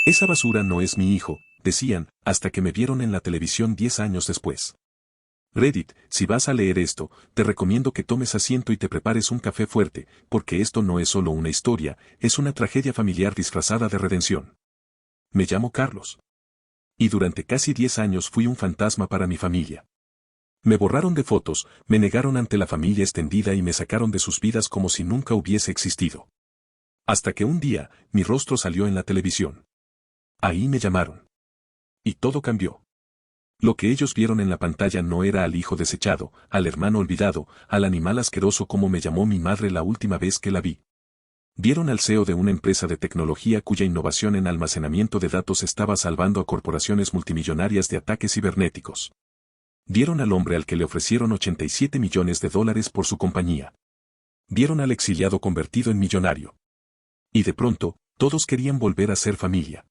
Esa basura no es mi hijo, decían, hasta que me vieron en la televisión 10 años después. Reddit, si vas a leer esto, te recomiendo que tomes asiento y te prepares un café fuerte, porque esto no es solo una historia, es una tragedia familiar disfrazada de redención. Me llamo Carlos. Y durante casi 10 años fui un fantasma para mi familia. Me borraron de fotos, me negaron ante la familia extendida y me sacaron de sus vidas como si nunca hubiese existido. Hasta que un día, mi rostro salió en la televisión. Ahí me llamaron. Y todo cambió. Lo que ellos vieron en la pantalla no era al hijo desechado, al hermano olvidado, al animal asqueroso como me llamó mi madre la última vez que la vi. Vieron al CEO de una empresa de tecnología cuya innovación en almacenamiento de datos estaba salvando a corporaciones multimillonarias de ataques cibernéticos. Vieron al hombre al que le ofrecieron 87 millones de dólares por su compañía. Vieron al exiliado convertido en millonario. Y de pronto, todos querían volver a ser familia.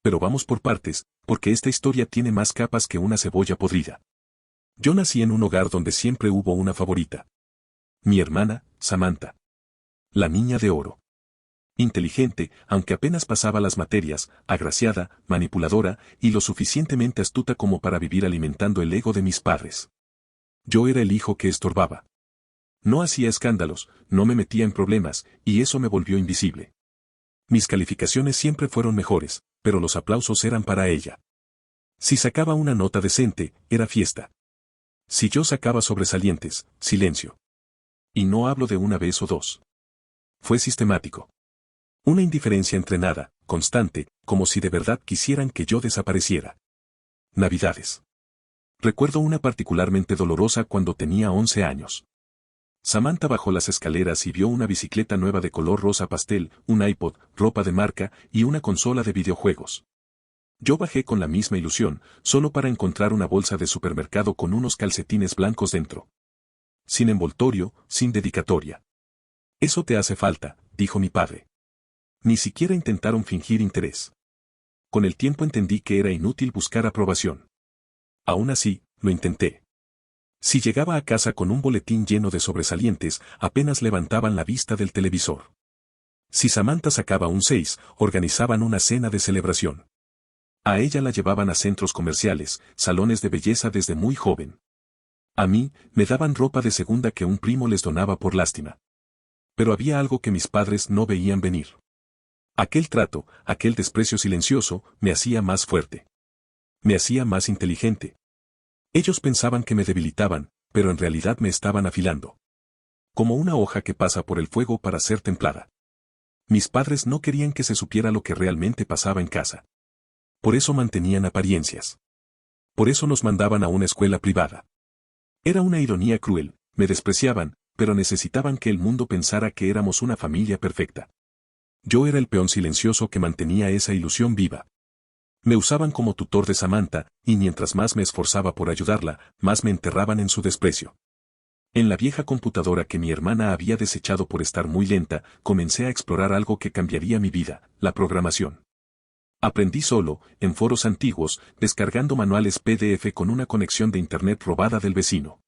Pero vamos por partes, porque esta historia tiene más capas que una cebolla podrida. Yo nací en un hogar donde siempre hubo una favorita. Mi hermana, Samantha. La niña de oro. Inteligente, aunque apenas pasaba las materias, agraciada, manipuladora, y lo suficientemente astuta como para vivir alimentando el ego de mis padres. Yo era el hijo que estorbaba. No hacía escándalos, no me metía en problemas, y eso me volvió invisible. Mis calificaciones siempre fueron mejores, pero los aplausos eran para ella. Si sacaba una nota decente, era fiesta. Si yo sacaba sobresalientes, silencio. Y no hablo de una vez o dos. Fue sistemático. Una indiferencia entrenada, constante, como si de verdad quisieran que yo desapareciera. Navidades. Recuerdo una particularmente dolorosa cuando tenía 11 años. Samantha bajó las escaleras y vio una bicicleta nueva de color rosa pastel, un iPod, ropa de marca y una consola de videojuegos. Yo bajé con la misma ilusión, solo para encontrar una bolsa de supermercado con unos calcetines blancos dentro. Sin envoltorio, sin dedicatoria. Eso te hace falta, dijo mi padre. Ni siquiera intentaron fingir interés. Con el tiempo entendí que era inútil buscar aprobación. Aún así, lo intenté. Si llegaba a casa con un boletín lleno de sobresalientes, apenas levantaban la vista del televisor. Si Samantha sacaba un 6, organizaban una cena de celebración. A ella la llevaban a centros comerciales, salones de belleza desde muy joven. A mí, me daban ropa de segunda que un primo les donaba por lástima. Pero había algo que mis padres no veían venir. Aquel trato, aquel desprecio silencioso, me hacía más fuerte. Me hacía más inteligente. Ellos pensaban que me debilitaban, pero en realidad me estaban afilando. Como una hoja que pasa por el fuego para ser templada. Mis padres no querían que se supiera lo que realmente pasaba en casa. Por eso mantenían apariencias. Por eso nos mandaban a una escuela privada. Era una ironía cruel, me despreciaban, pero necesitaban que el mundo pensara que éramos una familia perfecta. Yo era el peón silencioso que mantenía esa ilusión viva. Me usaban como tutor de Samantha, y mientras más me esforzaba por ayudarla, más me enterraban en su desprecio. En la vieja computadora que mi hermana había desechado por estar muy lenta, comencé a explorar algo que cambiaría mi vida, la programación. Aprendí solo, en foros antiguos, descargando manuales PDF con una conexión de internet robada del vecino.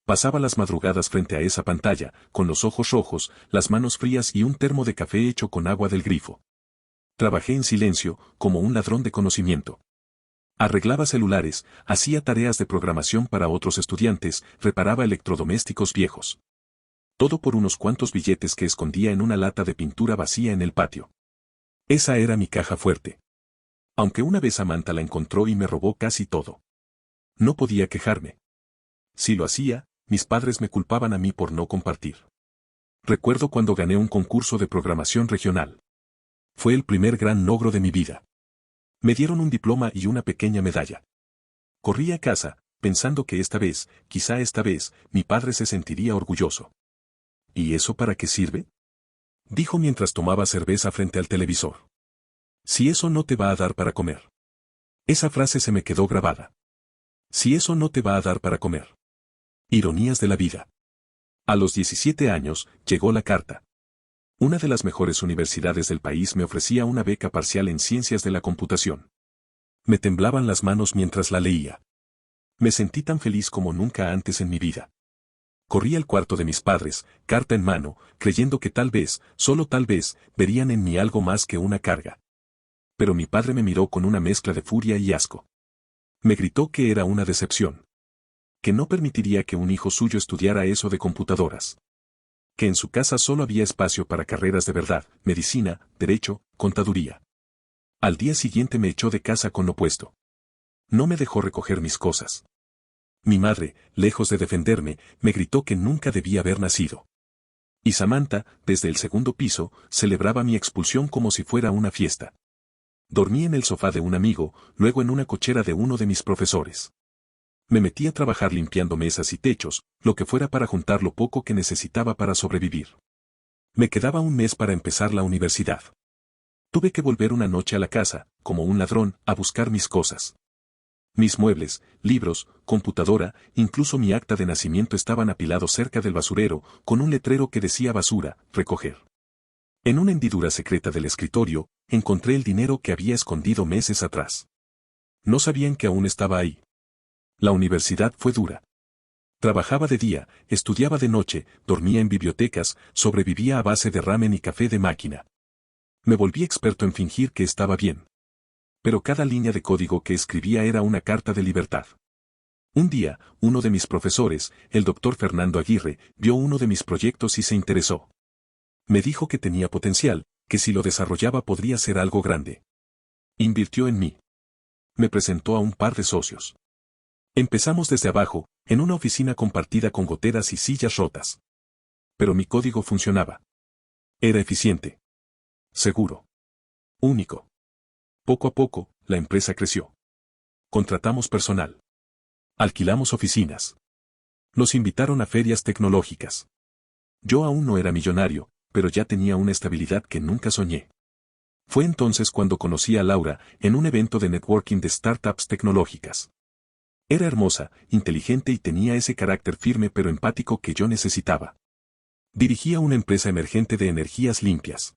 Pasaba las madrugadas frente a esa pantalla, con los ojos rojos, las manos frías y un termo de café hecho con agua del grifo. Trabajé en silencio, como un ladrón de conocimiento. Arreglaba celulares, hacía tareas de programación para otros estudiantes, reparaba electrodomésticos viejos. Todo por unos cuantos billetes que escondía en una lata de pintura vacía en el patio. Esa era mi caja fuerte. Aunque una vez Samantha la encontró y me robó casi todo. No podía quejarme. Si lo hacía, mis padres me culpaban a mí por no compartir. Recuerdo cuando gané un concurso de programación regional. Fue el primer gran logro de mi vida. Me dieron un diploma y una pequeña medalla. Corrí a casa, pensando que quizá esta vez, mi padre se sentiría orgulloso. ¿Y eso para qué sirve? Dijo mientras tomaba cerveza frente al televisor. Si eso no te va a dar para comer. Esa frase se me quedó grabada. Si eso no te va a dar para comer. Ironías de la vida. A los 17 años, llegó la carta. Una de las mejores universidades del país me ofrecía una beca parcial en ciencias de la computación. Me temblaban las manos mientras la leía. Me sentí tan feliz como nunca antes en mi vida. Corrí al cuarto de mis padres, carta en mano, creyendo que tal vez, solo tal vez, verían en mí algo más que una carga. Pero mi padre me miró con una mezcla de furia y asco. Me gritó que era una decepción. Que no permitiría que un hijo suyo estudiara eso de computadoras. Que en su casa solo había espacio para carreras de verdad, medicina, derecho, contaduría. Al día siguiente me echó de casa con lo puesto. No me dejó recoger mis cosas. Mi madre, lejos de defenderme, me gritó que nunca debía haber nacido. Y Samantha, desde el segundo piso, celebraba mi expulsión como si fuera una fiesta. Dormí en el sofá de un amigo, luego en una cochera de uno de mis profesores. Me metí a trabajar limpiando mesas y techos, lo que fuera para juntar lo poco que necesitaba para sobrevivir. Me quedaba un mes para empezar la universidad. Tuve que volver una noche a la casa, como un ladrón, a buscar mis cosas. Mis muebles, libros, computadora, incluso mi acta de nacimiento estaban apilados cerca del basurero, con un letrero que decía basura, recoger. En una hendidura secreta del escritorio, encontré el dinero que había escondido meses atrás. No sabían que aún estaba ahí. La universidad fue dura. Trabajaba de día, estudiaba de noche, dormía en bibliotecas, sobrevivía a base de ramen y café de máquina. Me volví experto en fingir que estaba bien. Pero cada línea de código que escribía era una carta de libertad. Un día, uno de mis profesores, el doctor Fernando Aguirre, vio uno de mis proyectos y se interesó. Me dijo que tenía potencial, que si lo desarrollaba podría ser algo grande. Invirtió en mí. Me presentó a un par de socios. Empezamos desde abajo, en una oficina compartida con goteras y sillas rotas. Pero mi código funcionaba. Era eficiente. Seguro. Único. Poco a poco, la empresa creció. Contratamos personal. Alquilamos oficinas. Nos invitaron a ferias tecnológicas. Yo aún no era millonario, pero ya tenía una estabilidad que nunca soñé. Fue entonces cuando conocí a Laura, en un evento de networking de startups tecnológicas. Era hermosa, inteligente y tenía ese carácter firme pero empático que yo necesitaba. Dirigía una empresa emergente de energías limpias.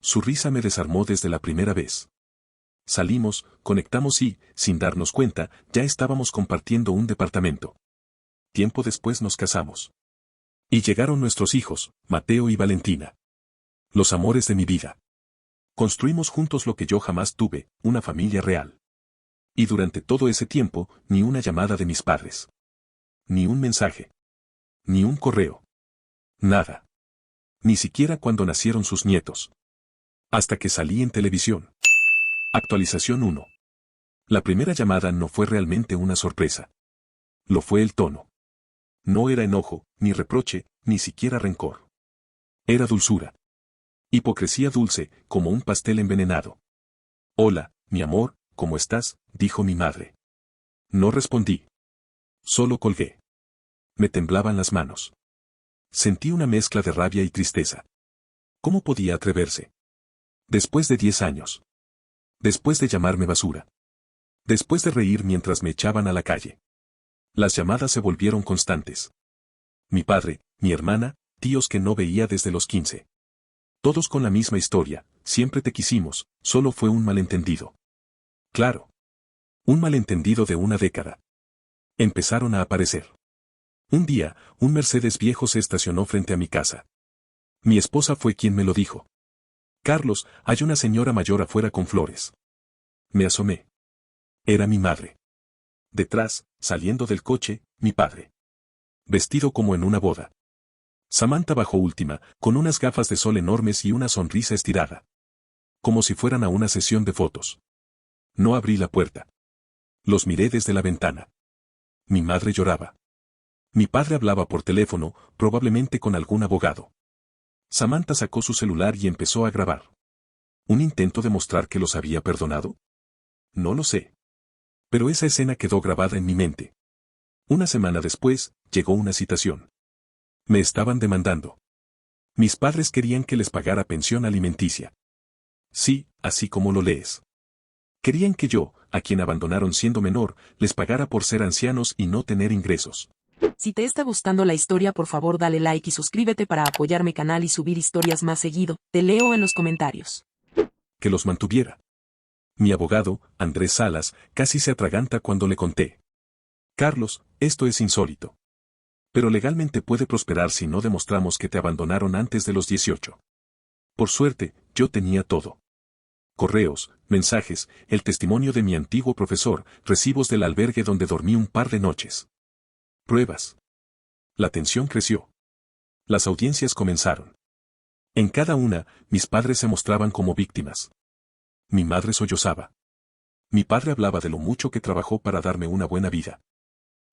Su risa me desarmó desde la primera vez. Salimos, conectamos y, sin darnos cuenta, ya estábamos compartiendo un departamento. Tiempo después nos casamos. Y llegaron nuestros hijos, Mateo y Valentina. Los amores de mi vida. Construimos juntos lo que yo jamás tuve, una familia real. Y durante todo ese tiempo, ni una llamada de mis padres. Ni un mensaje. Ni un correo. Nada. Ni siquiera cuando nacieron sus nietos. Hasta que salí en televisión. Actualización 1. La primera llamada no fue realmente una sorpresa. Lo fue el tono. No era enojo, ni reproche, ni siquiera rencor. Era dulzura. Hipocresía dulce, como un pastel envenenado. Hola, mi amor, ¿cómo estás?, dijo mi madre. No respondí. Solo colgué. Me temblaban las manos. Sentí una mezcla de rabia y tristeza. ¿Cómo podía atreverse? Después de 10 años. Después de llamarme basura. Después de reír mientras me echaban a la calle. Las llamadas se volvieron constantes. Mi padre, mi hermana, tíos que no veía desde los 15. Todos con la misma historia, siempre te quisimos, solo fue un malentendido. Claro. Un malentendido de una década. Empezaron a aparecer. Un día, un Mercedes viejo se estacionó frente a mi casa. Mi esposa fue quien me lo dijo. Carlos, hay una señora mayor afuera con flores. Me asomé. Era mi madre. Detrás, saliendo del coche, mi padre. Vestido como en una boda. Samantha bajó última, con unas gafas de sol enormes y una sonrisa estirada. Como si fueran a una sesión de fotos. No abrí la puerta. Los miré desde la ventana. Mi madre lloraba. Mi padre hablaba por teléfono, probablemente con algún abogado. Samantha sacó su celular y empezó a grabar. ¿Un intento de mostrar que los había perdonado? No lo sé. Pero esa escena quedó grabada en mi mente. Una semana después, llegó una citación. Me estaban demandando. Mis padres querían que les pagara pensión alimenticia. Sí, así como lo lees. Querían que yo, a quien abandonaron siendo menor, les pagara por ser ancianos y no tener ingresos. Si te está gustando la historia, por favor dale like y suscríbete para apoyar mi canal y subir historias más seguido. Te leo en los comentarios. Que los mantuviera. Mi abogado, Andrés Salas, casi se atraganta cuando le conté. Carlos, esto es insólito. Pero legalmente puede prosperar si no demostramos que te abandonaron antes de los 18. Por suerte, yo tenía todo. correos, mensajes, el testimonio de mi antiguo profesor, recibos del albergue donde dormí un par de noches. Pruebas. La tensión creció. Las audiencias comenzaron. En cada una, mis padres se mostraban como víctimas. Mi madre sollozaba. Mi padre hablaba de lo mucho que trabajó para darme una buena vida.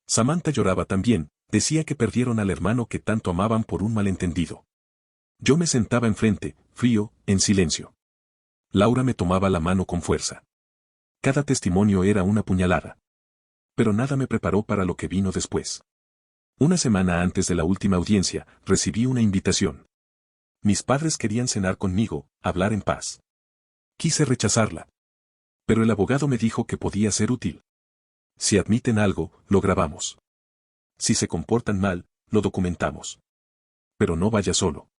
Samantha lloraba también, decía que perdieron al hermano que tanto amaban por un malentendido. Yo me sentaba enfrente, frío, en silencio. Laura me tomaba la mano con fuerza. Cada testimonio era una puñalada. Pero nada me preparó para lo que vino después. Una semana antes de la última audiencia, recibí una invitación. Mis padres querían cenar conmigo, hablar en paz. Quise rechazarla. Pero el abogado me dijo que podía ser útil. Si admiten algo, lo grabamos. Si se comportan mal, lo documentamos. Pero no vayas solo.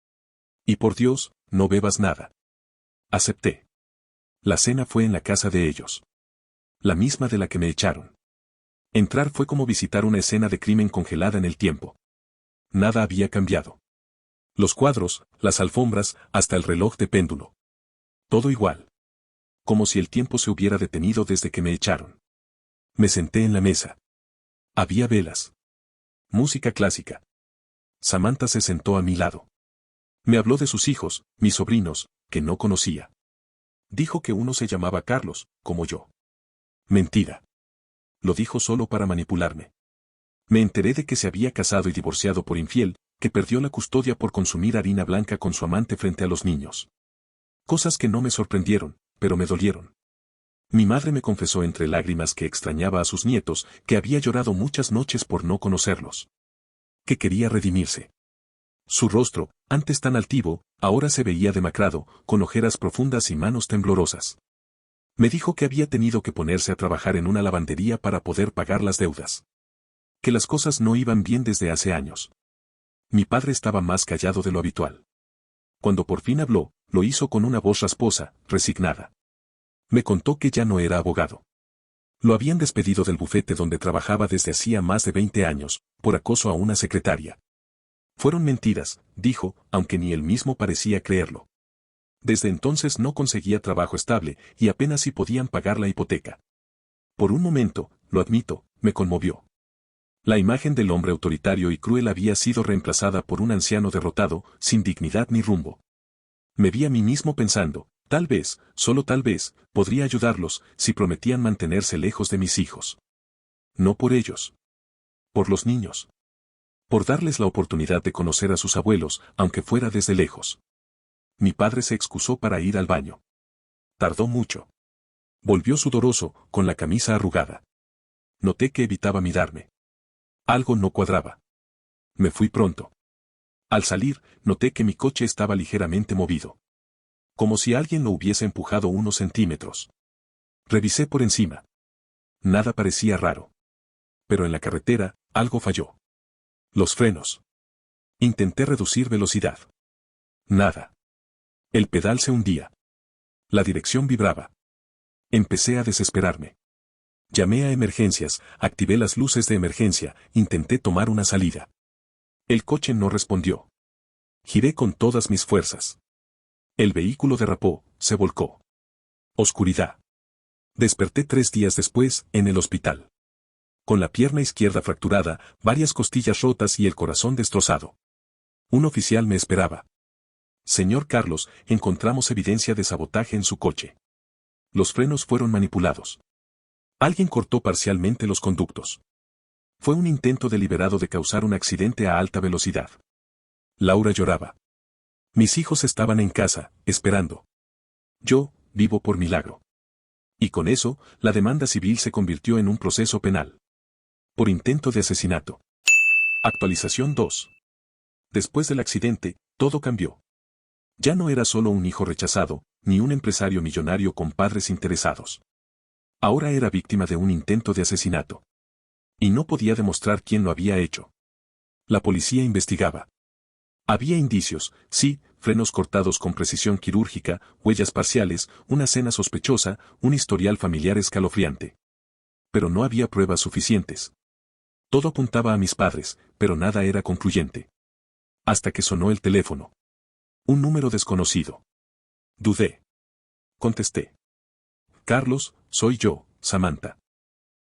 Y por Dios, no bebas nada. Acepté. La cena fue en la casa de ellos. La misma de la que me echaron. Entrar fue como visitar una escena de crimen congelada en el tiempo. Nada había cambiado. Los cuadros, las alfombras, hasta el reloj de péndulo. Todo igual. Como si el tiempo se hubiera detenido desde que me echaron. Me senté en la mesa. Había velas. Música clásica. Samantha se sentó a mi lado. Me habló de sus hijos, mis sobrinos, que no conocía. Dijo que uno se llamaba Carlos, como yo. Mentira. Lo dijo solo para manipularme. Me enteré de que se había casado y divorciado por infiel, que perdió la custodia por consumir harina blanca con su amante frente a los niños. Cosas que no me sorprendieron, pero me dolieron. Mi madre me confesó entre lágrimas que extrañaba a sus nietos, que había llorado muchas noches por no conocerlos. Que quería redimirse. Su rostro, antes tan altivo, ahora se veía demacrado, con ojeras profundas y manos temblorosas. Me dijo que había tenido que ponerse a trabajar en una lavandería para poder pagar las deudas. Que las cosas no iban bien desde hace años. Mi padre estaba más callado de lo habitual. Cuando por fin habló, lo hizo con una voz rasposa, resignada. Me contó que ya no era abogado. Lo habían despedido del bufete donde trabajaba desde hacía más de 20 años, por acoso a una secretaria. Fueron mentiras, dijo, aunque ni él mismo parecía creerlo. Desde entonces no conseguía trabajo estable y apenas si podían pagar la hipoteca. Por un momento, lo admito, me conmovió. La imagen del hombre autoritario y cruel había sido reemplazada por un anciano derrotado, sin dignidad ni rumbo. Me vi a mí mismo pensando, tal vez, solo tal vez, podría ayudarlos si prometían mantenerse lejos de mis hijos. No por ellos. Por los niños. Por darles la oportunidad de conocer a sus abuelos, aunque fuera desde lejos. Mi padre se excusó para ir al baño. Tardó mucho. Volvió sudoroso, con la camisa arrugada. Noté que evitaba mirarme. Algo no cuadraba. Me fui pronto. Al salir, noté que mi coche estaba ligeramente movido. Como si alguien lo hubiese empujado unos centímetros. Revisé por encima. Nada parecía raro. Pero en la carretera, algo falló. Los frenos. Intenté reducir velocidad. Nada. El pedal se hundía. La dirección vibraba. Empecé a desesperarme. Llamé a emergencias, activé las luces de emergencia, intenté tomar una salida. El coche no respondió. Giré con todas mis fuerzas. El vehículo derrapó, se volcó. Oscuridad. Desperté 3 días después, en el hospital. Con la pierna izquierda fracturada, varias costillas rotas y el corazón destrozado. Un oficial me esperaba. Señor Carlos, encontramos evidencia de sabotaje en su coche. Los frenos fueron manipulados. Alguien cortó parcialmente los conductos. Fue un intento deliberado de causar un accidente a alta velocidad. Laura lloraba. Mis hijos estaban en casa, esperando. Yo, vivo por milagro. Y con eso, la demanda civil se convirtió en un proceso penal. Por intento de asesinato. Actualización 2. Después del accidente, todo cambió. Ya no era solo un hijo rechazado, ni un empresario millonario con padres interesados. Ahora era víctima de un intento de asesinato. Y no podía demostrar quién lo había hecho. La policía investigaba. Había indicios, sí, frenos cortados con precisión quirúrgica, huellas parciales, una cena sospechosa, un historial familiar escalofriante. Pero no había pruebas suficientes. Todo apuntaba a mis padres, pero nada era concluyente. Hasta que sonó el teléfono. Un número desconocido. Dudé. Contesté. Carlos, soy yo, Samantha.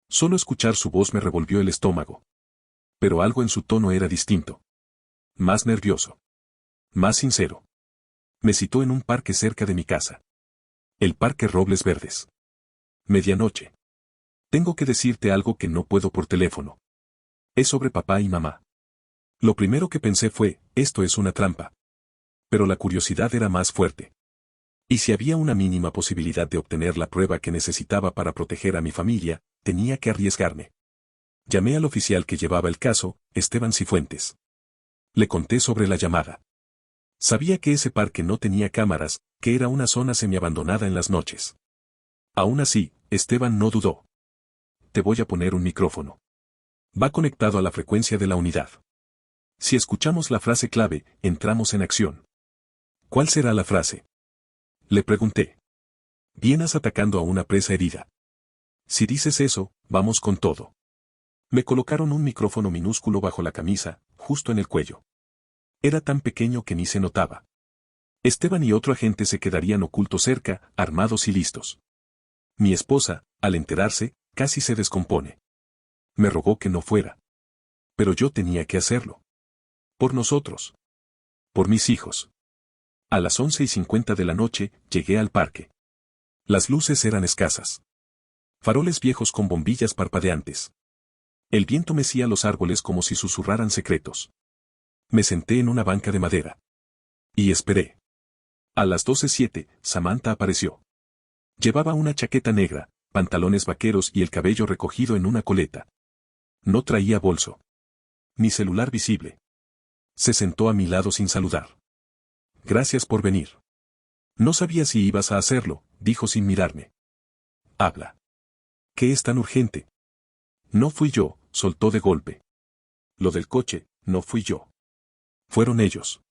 Solo escuchar su voz me revolvió el estómago. Pero algo en su tono era distinto. Más nervioso. Más sincero. Me citó en un parque cerca de mi casa. El Parque Robles Verdes. Medianoche. Tengo que decirte algo que no puedo por teléfono. Es sobre papá y mamá. Lo primero que pensé fue, esto es una trampa. Pero la curiosidad era más fuerte. Y si había una mínima posibilidad de obtener la prueba que necesitaba para proteger a mi familia, tenía que arriesgarme. Llamé al oficial que llevaba el caso, Esteban Cifuentes. Le conté sobre la llamada. Sabía que ese parque no tenía cámaras, que era una zona semiabandonada en las noches. Aún así, Esteban no dudó. Te voy a poner un micrófono. Va conectado a la frecuencia de la unidad. Si escuchamos la frase clave, entramos en acción. ¿Cuál será la frase? Le pregunté. Vienes atacando a una presa herida. Si dices eso, vamos con todo. Me colocaron un micrófono minúsculo bajo la camisa, justo en el cuello. Era tan pequeño que ni se notaba. Esteban y otro agente se quedarían ocultos cerca, armados y listos. Mi esposa, al enterarse, casi se descompone. Me rogó que no fuera. Pero yo tenía que hacerlo. Por nosotros. Por mis hijos. A las 11:50 de la noche, llegué al parque. Las luces eran escasas. Faroles viejos con bombillas parpadeantes. El viento mecía los árboles como si susurraran secretos. Me senté en una banca de madera. Y esperé. A las 12:07, Samantha apareció. Llevaba una chaqueta negra, pantalones vaqueros y el cabello recogido en una coleta. No traía bolso. Ni celular visible. Se sentó a mi lado sin saludar. Gracias por venir. No sabía si ibas a hacerlo, dijo sin mirarme. Habla. ¿Qué es tan urgente? No fui yo, soltó de golpe. Lo del coche, no fui yo. Fueron ellos.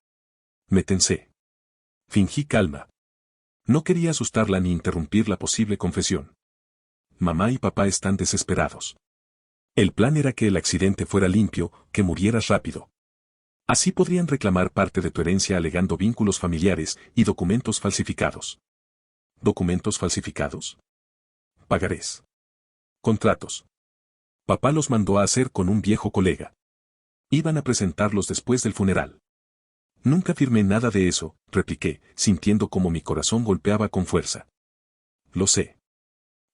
Me tensé. Fingí calma. No quería asustarla ni interrumpir la posible confesión. Mamá y papá están desesperados. El plan era que el accidente fuera limpio, que murieras rápido. Así podrían reclamar parte de tu herencia alegando vínculos familiares y documentos falsificados. ¿Documentos falsificados? Pagarés. Contratos. Papá los mandó a hacer con un viejo colega. Iban a presentarlos después del funeral. Nunca firmé nada de eso, repliqué, sintiendo como mi corazón golpeaba con fuerza. Lo sé.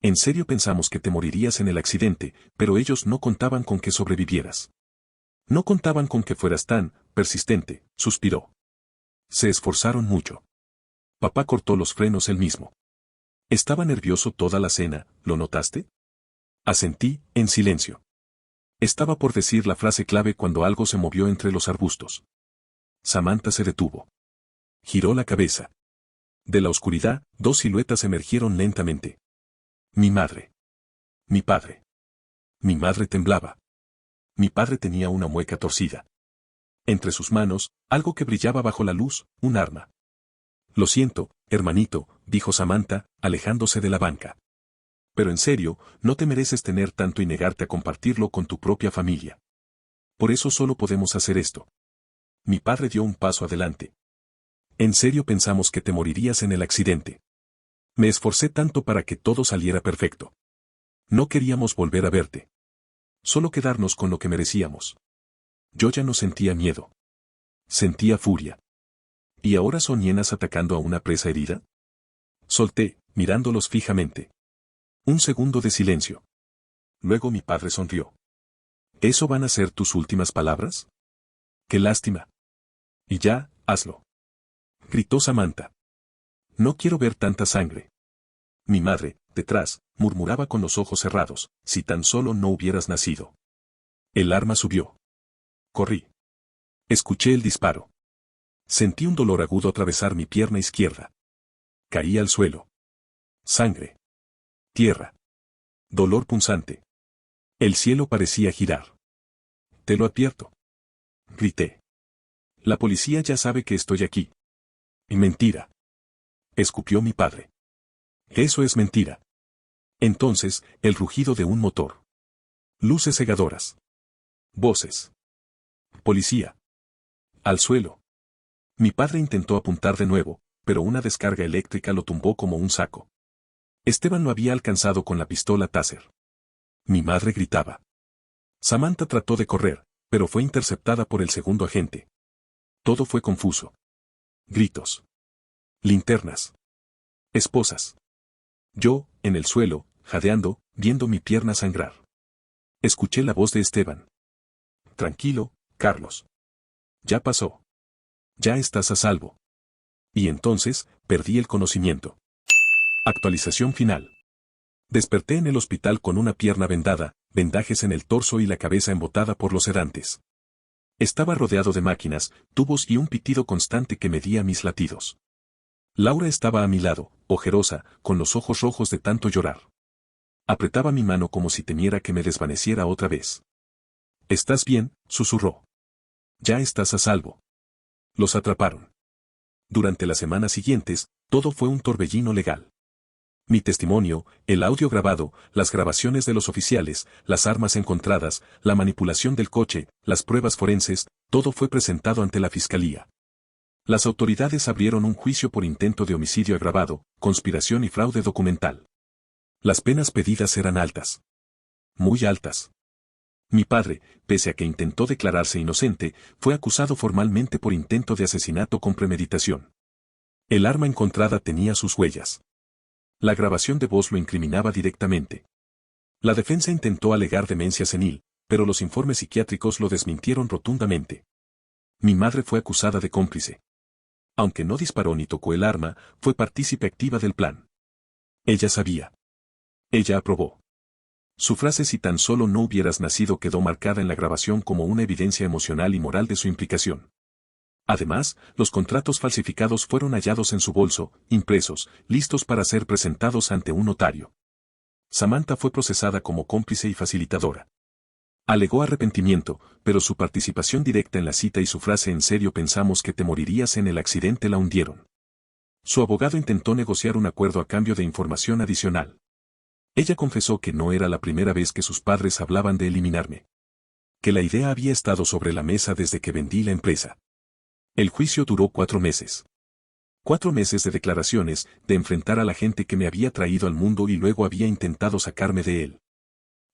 En serio pensamos que te morirías en el accidente, pero ellos no contaban con que sobrevivieras. No contaban con que fueras tan persistente, suspiró. Se esforzaron mucho. Papá cortó los frenos él mismo. Estaba nervioso toda la cena, ¿lo notaste? Asentí, en silencio. Estaba por decir la frase clave cuando algo se movió entre los arbustos. Samantha se detuvo. Giró la cabeza. De la oscuridad, dos siluetas emergieron lentamente. Mi madre. Mi padre. Mi madre temblaba. Mi padre tenía una mueca torcida. Entre sus manos, algo que brillaba bajo la luz, un arma. Lo siento, hermanito, dijo Samantha, alejándose de la banca. Pero en serio, no te mereces tener tanto y negarte a compartirlo con tu propia familia. Por eso solo podemos hacer esto. Mi padre dio un paso adelante. En serio pensamos que te morirías en el accidente. Me esforcé tanto para que todo saliera perfecto. No queríamos volver a verte. Solo quedarnos con lo que merecíamos. Yo ya no sentía miedo. Sentía furia. ¿Y ahora son hienas atacando a una presa herida? Solté, mirándolos fijamente. Un segundo de silencio. Luego mi padre sonrió. ¿Eso van a ser tus últimas palabras? ¡Qué lástima! Y ya, hazlo. Gritó Samantha. No quiero ver tanta sangre. Mi madre, detrás, murmuraba con los ojos cerrados, si tan solo no hubieras nacido. El arma subió. Corrí. Escuché el disparo. Sentí un dolor agudo atravesar mi pierna izquierda. Caí al suelo. Sangre. Tierra. Dolor punzante. El cielo parecía girar. Te lo advierto. Grité. La policía ya sabe que estoy aquí. Y mentira. Escupió mi padre. Eso es mentira. Entonces, el rugido de un motor. Luces cegadoras. Voces. Policía. Al suelo. Mi padre intentó apuntar de nuevo, pero una descarga eléctrica lo tumbó como un saco. Esteban lo había alcanzado con la pistola Taser. Mi madre gritaba. Samantha trató de correr, pero fue interceptada por el segundo agente. Todo fue confuso. Gritos. Linternas. Esposas. Yo, en el suelo, jadeando, viendo mi pierna sangrar. Escuché la voz de Esteban. Tranquilo, Carlos. Ya pasó. Ya estás a salvo. Y entonces, perdí el conocimiento. Actualización final. Desperté en el hospital con una pierna vendada, vendajes en el torso y la cabeza embotada por los sedantes. Estaba rodeado de máquinas, tubos y un pitido constante que medía mis latidos. Laura estaba a mi lado, ojerosa, con los ojos rojos de tanto llorar. Apretaba mi mano como si temiera que me desvaneciera otra vez. «¿Estás bien?», susurró. «Ya estás a salvo». Los atraparon. Durante las semanas siguientes, todo fue un torbellino legal. Mi testimonio, el audio grabado, las grabaciones de los oficiales, las armas encontradas, la manipulación del coche, las pruebas forenses, todo fue presentado ante la fiscalía. Las autoridades abrieron un juicio por intento de homicidio agravado, conspiración y fraude documental. Las penas pedidas eran altas. Muy altas. Mi padre, pese a que intentó declararse inocente, fue acusado formalmente por intento de asesinato con premeditación. El arma encontrada tenía sus huellas. La grabación de voz lo incriminaba directamente. La defensa intentó alegar demencia senil, pero los informes psiquiátricos lo desmintieron rotundamente. Mi madre fue acusada de cómplice. Aunque no disparó ni tocó el arma, fue partícipe activa del plan. Ella sabía. Ella aprobó. Su frase «si tan solo no hubieras nacido» quedó marcada en la grabación como una evidencia emocional y moral de su implicación. Además, los contratos falsificados fueron hallados en su bolso, impresos, listos para ser presentados ante un notario. Samantha fue procesada como cómplice y facilitadora. Alegó arrepentimiento, pero su participación directa en la cita y su frase «en serio pensamos que te morirías en el accidente» la hundieron. Su abogado intentó negociar un acuerdo a cambio de información adicional. Ella confesó que no era la primera vez que sus padres hablaban de eliminarme. Que la idea había estado sobre la mesa desde que vendí la empresa. El juicio duró 4 meses. 4 meses de declaraciones, de enfrentar a la gente que me había traído al mundo y luego había intentado sacarme de él.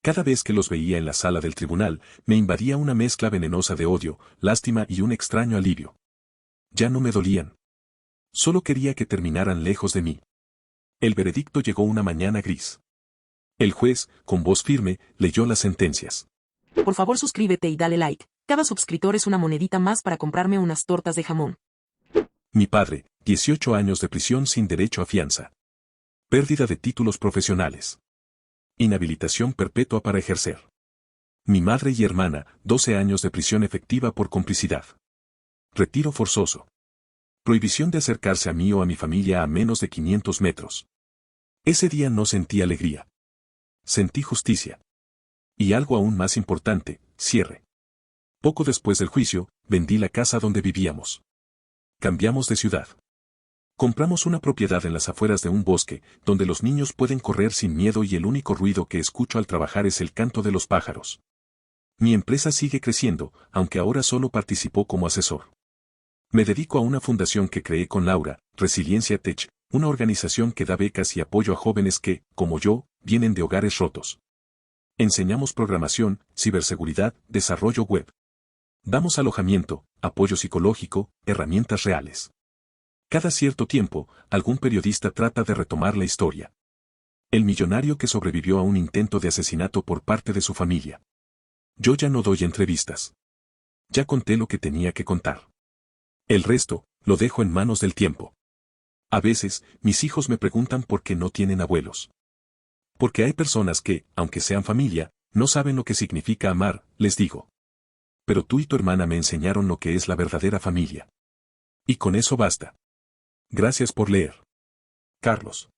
Cada vez que los veía en la sala del tribunal, me invadía una mezcla venenosa de odio, lástima y un extraño alivio. Ya no me dolían. Solo quería que terminaran lejos de mí. El veredicto llegó una mañana gris. El juez, con voz firme, leyó las sentencias. Por favor suscríbete y dale like. Cada suscriptor es una monedita más para comprarme unas tortas de jamón. Mi padre, 18 años de prisión sin derecho a fianza. Pérdida de títulos profesionales. Inhabilitación perpetua para ejercer. Mi madre y hermana, 12 años de prisión efectiva por complicidad. Retiro forzoso. Prohibición de acercarse a mí o a mi familia a menos de 500 metros. Ese día no sentí alegría. Sentí justicia. Y algo aún más importante, cierre. Poco después del juicio, vendí la casa donde vivíamos. Cambiamos de ciudad. Compramos una propiedad en las afueras de un bosque, donde los niños pueden correr sin miedo y el único ruido que escucho al trabajar es el canto de los pájaros. Mi empresa sigue creciendo, aunque ahora solo participo como asesor. Me dedico a una fundación que creé con Laura, Resiliencia Tech, una organización que da becas y apoyo a jóvenes que, como yo, vienen de hogares rotos. Enseñamos programación, ciberseguridad, desarrollo web. Damos alojamiento, apoyo psicológico, herramientas reales. Cada cierto tiempo, algún periodista trata de retomar la historia. El millonario que sobrevivió a un intento de asesinato por parte de su familia. Yo ya no doy entrevistas. Ya conté lo que tenía que contar. El resto, lo dejo en manos del tiempo. A veces, mis hijos me preguntan por qué no tienen abuelos. Porque hay personas que, aunque sean familia, no saben lo que significa amar, les digo. Pero tú y tu hermana me enseñaron lo que es la verdadera familia. Y con eso basta. Gracias por leer. Carlos.